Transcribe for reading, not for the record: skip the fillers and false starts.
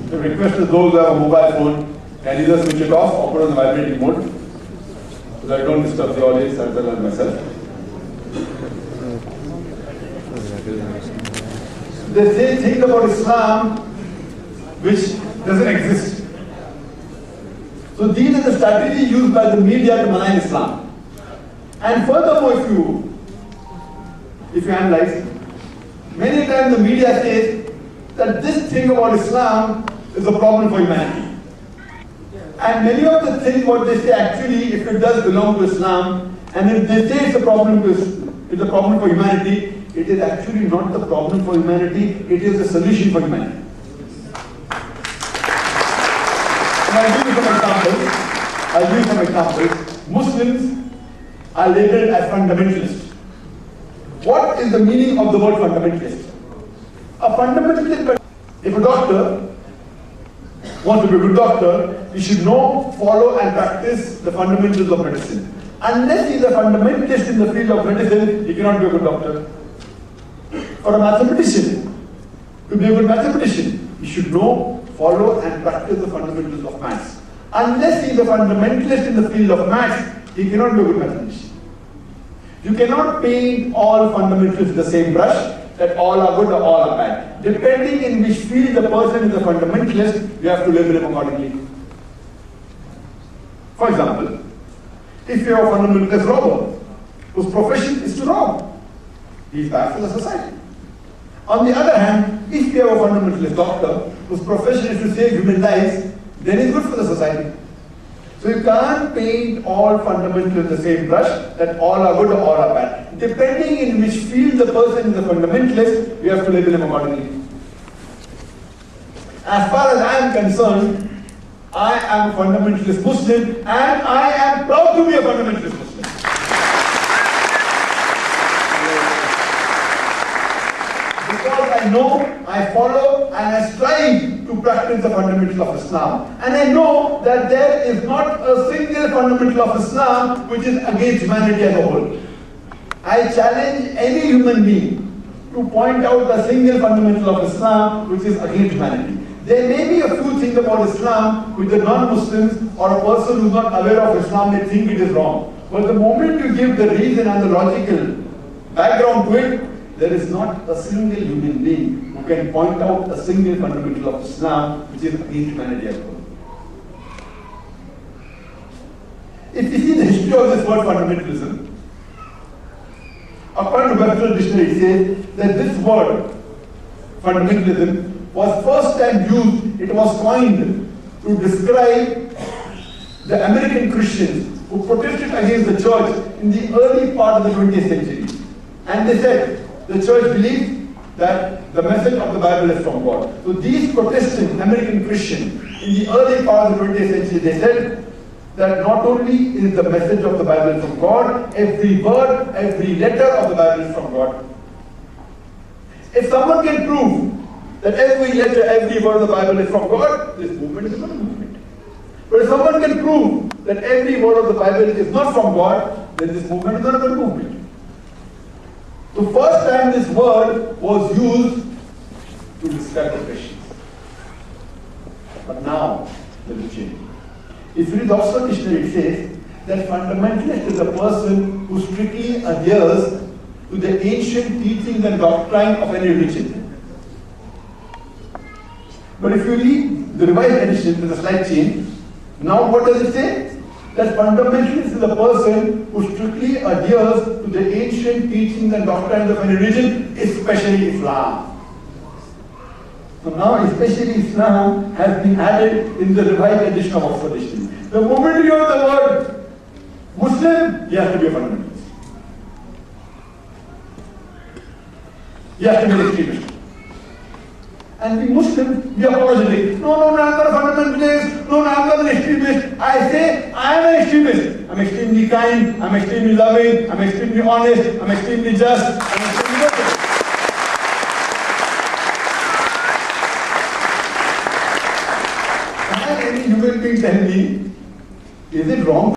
The request is those who have a mobile phone can either switch it off or put on the vibrating mode so that I don't disturb the audience as well as myself. They say things about Islam which doesn't exist. So these are the strategies used by the media to malign Islam. And furthermore, if you analyze, many times the media says that this thing about Islam is a problem for humanity. And many of the things what they say actually, if it does belong to Islam, and if they say it's a problem for humanity, it is actually not the problem for humanity, it is the solution for humanity. And I'll give you some examples. Muslims are labeled as fundamentalists. What is the meaning of the word fundamentalist? A fundamentalist, if a doctor wants to be a good doctor, he should know, follow and practice the fundamentals of medicine. Unless he is a fundamentalist in the field of medicine, he cannot be a good doctor. For a mathematician, to be a good mathematician, he should know, follow and practice the fundamentals of maths. Unless he is a fundamentalist in the field of maths, he cannot be a good mathematician. You cannot paint all fundamentalists with the same brush, that all are good or all are bad. Depending in which field the person is a fundamentalist, you have to label him accordingly. For example, if you are a fundamentalist robber, whose profession is to rob, he is bad for the society. On the other hand, if you have a fundamentalist doctor, whose profession is to save human lives, then he is good for the society. So you can't paint all fundamentalists with the same brush, that all are good or all are bad. Depending in which field the person is a fundamentalist, you have to label him accordingly. As far as I am concerned, I am a fundamentalist Muslim and I am proud to be a fundamentalist Muslim. Because I know, I follow and I strive to practice the fundamentals of Islam. And I know that there is not a single fundamental of Islam which is against humanity as a whole. I challenge any human being to point out the single fundamental of Islam which is against humanity. There may be a few things about Islam which the non-Muslims or a person who is not aware of Islam may think it is wrong. But the moment you give the reason and the logical background to it, there is not a single human being who can point out a single fundamental of Islam which is against humanity as well. If you see the history of this word fundamentalism, according to Webster's dictionary, it says that this word, fundamentalism, was first time used, it was coined to describe the American Christians who protested against the church in the early part of the 20th century. And they said the church believed that the message of the Bible is from God. So these Protestant American Christians in the early part of the 20th century, they said that not only is the message of the Bible from God, every word, every letter of the Bible is from God. If someone can prove that every letter, every word of the Bible is from God, this movement is not a movement. But if someone can prove that every word of the Bible is not from God, then this movement is not a good movement. The first time this word was used to describe the Christians. But now, there is a change. If you read the Oxford Dictionary, it says that fundamentalist is a person who strictly adheres to the ancient teachings and doctrine of any religion. But if you read the revised edition, there is a slight change. Now what does it say? That fundamentalist is a person who strictly adheres to the ancient teachings and doctrines of any religion, especially Islam. So now especially Islam has been added in the revised edition of Oxford Dictionary. The moment you hear the word Muslim, he has to be a fundamentalist. He has to be an extremist. And we Muslims, we apologetic. No, I'm not a fundamentalist. No, I'm not an extremist. I say, I am an extremist. I'm extremely kind, I'm extremely loving, I'm extremely honest, I'm extremely just, I'm extremely merciful. Can any human being tell me, is it wrong